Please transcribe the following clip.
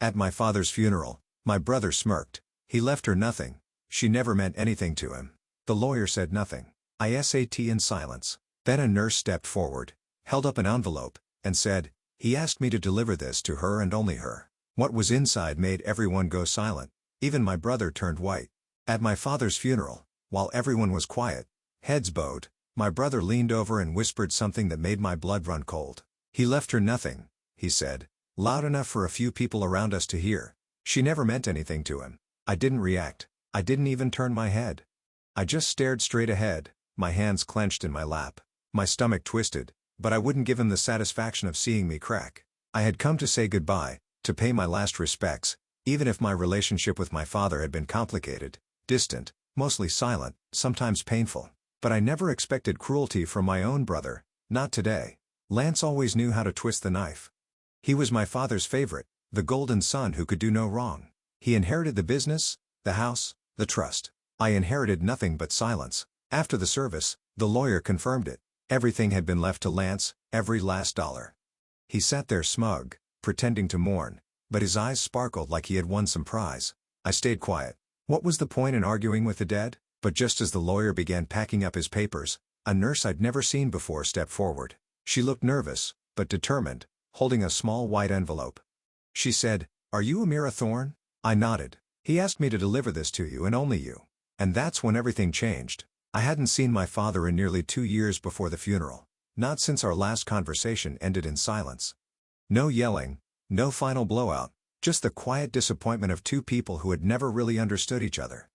At my father's funeral, my brother smirked. He left her nothing. She never meant anything to him. The lawyer said nothing. I sat in silence. Then a nurse stepped forward, held up an envelope, and said, "He asked me to deliver this to her and only her." What was inside made everyone go silent. Even my brother turned white. At my father's funeral, while everyone was quiet, heads bowed, my brother leaned over and whispered something that made my blood run cold. "He left her nothing," he said, loud enough for a few people around us to hear. "She never meant anything to him." I didn't react. I didn't even turn my head. I just stared straight ahead, my hands clenched in my lap. My stomach twisted, but I wouldn't give him the satisfaction of seeing me crack. I had come to say goodbye, to pay my last respects, even if my relationship with my father had been complicated, distant, mostly silent, sometimes painful. But I never expected cruelty from my own brother, not today. Lance always knew how to twist the knife. He was my father's favorite, the golden son who could do no wrong. He inherited the business, the house, the trust. I inherited nothing but silence. After the service, the lawyer confirmed it. Everything had been left to Lance, every last dollar. He sat there smug, pretending to mourn, but his eyes sparkled like he had won some prize. I stayed quiet. What was the point in arguing with the dead? But just as the lawyer began packing up his papers, a nurse I'd never seen before stepped forward. She looked nervous, but determined, holding a small white envelope. She said, "Are you Amira Thorne?" I nodded. "He asked me to deliver this to you and only you." And that's when everything changed. I hadn't seen my father in nearly 2 years before the funeral. Not since our last conversation ended in silence. No yelling, no final blowout, just the quiet disappointment of two people who had never really understood each other.